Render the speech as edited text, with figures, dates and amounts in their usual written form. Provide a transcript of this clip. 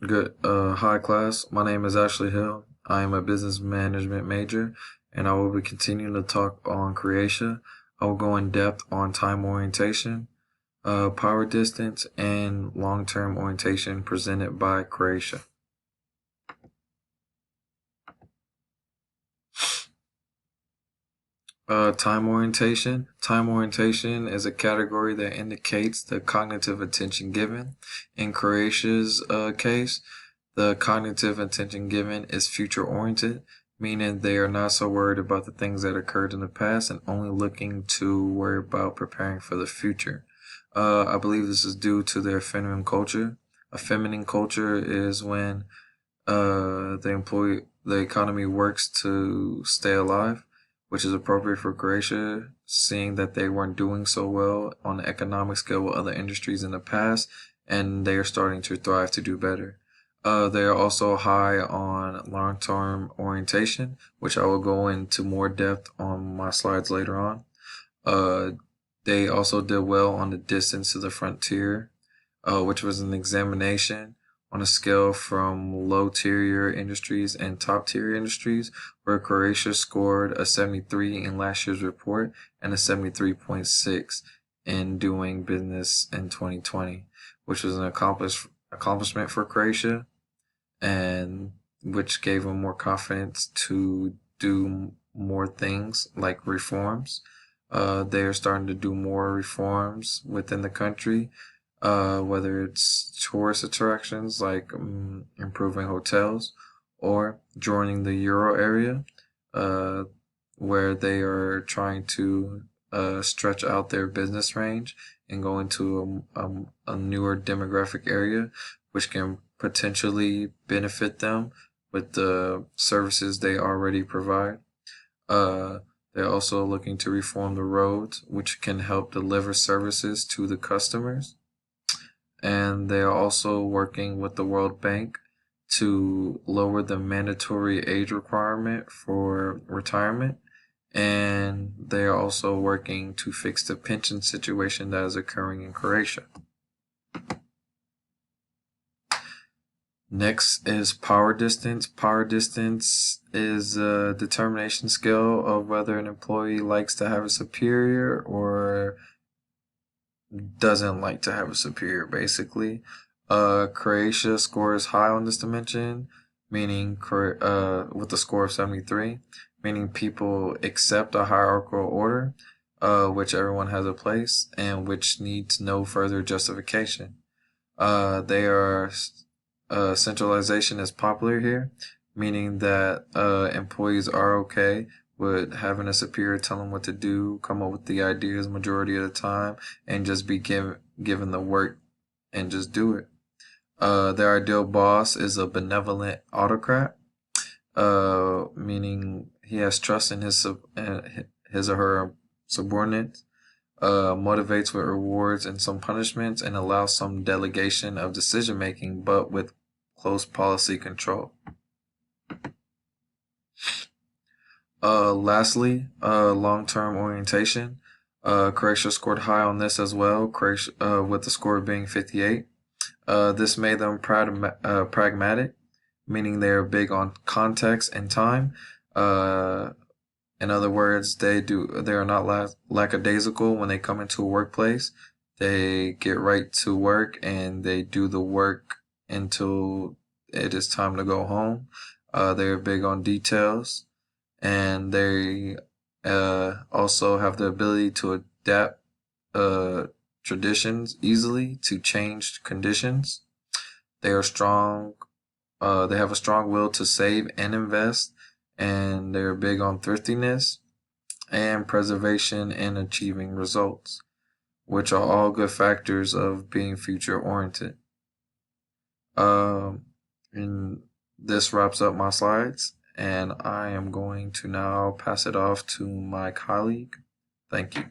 Good. Hi, class. My name is Ashley Hill. I am a business management major, and I will be continuing to talk on Croatia. I will go in depth on time orientation, power distance, and long-term orientation presented by Croatia. Time orientation. Time orientation is a category that indicates the cognitive attention given. In Croatia's case, the cognitive attention given is future oriented, meaning they are not so worried about the things that occurred in the past and only looking to worry about preparing for the future. I believe this is due to their feminine culture. A feminine culture is when the economy works to stay alive, which is appropriate for Croatia, seeing that they weren't doing so well on the economic scale with other industries in the past, and they are starting to thrive to do better. They are also high on long-term orientation, which I will go into more depth on my slides later on. Uh, they also did well on the distance to the frontier, which was an examination on a scale from low tier industries and top tier industries, where Croatia scored a 73 in last year's report and a 73.6 in doing business in 2020, which was an accomplishment for Croatia and which gave them more confidence to do more things like reforms. They are starting to do more reforms within the country, whether it's tourist attractions like improving hotels or joining the Euro area, uh, where they are trying to stretch out their business range and go into a newer demographic area, which can potentially benefit them with the services they already provide. Uh, they're also looking to reform the roads, which can help deliver services to the customers. And they are also working with the World Bank to lower the mandatory age requirement for retirement. And they are also working to fix the pension situation that is occurring in Croatia. Next is power distance. Power distance is a determination scale of whether an employee likes to have a superior or doesn't like to have a superior, basically. Croatia scores high on this dimension, meaning with a score of 73, meaning people accept a hierarchical order, which everyone has a place and which needs no further justification. They are Centralization is popular here, meaning that employees are okay with having a superior tell them what to do, come up with the ideas majority of the time, and just be given the work and just do it. Their ideal boss is a benevolent autocrat, meaning he has trust in his or her subordinates, motivates with rewards and some punishments, and allows some delegation of decision making, but with close policy control. Lastly, long-term orientation. Croatia scored high on this as well, Croatia, with the score being 58. This made them pragmatic, meaning they are big on context and time. In other words, they are not lackadaisical when they come into a workplace. They get right to work and they do the work until it is time to go home. They are big on details, and they also have the ability to adapt traditions easily to changed conditions. They are strong. They have a strong will to save and invest, and they're big on thriftiness and preservation and achieving results, which are all good factors of being future oriented. And this wraps up my slides, and I am going to now pass it off to my colleague. Thank you.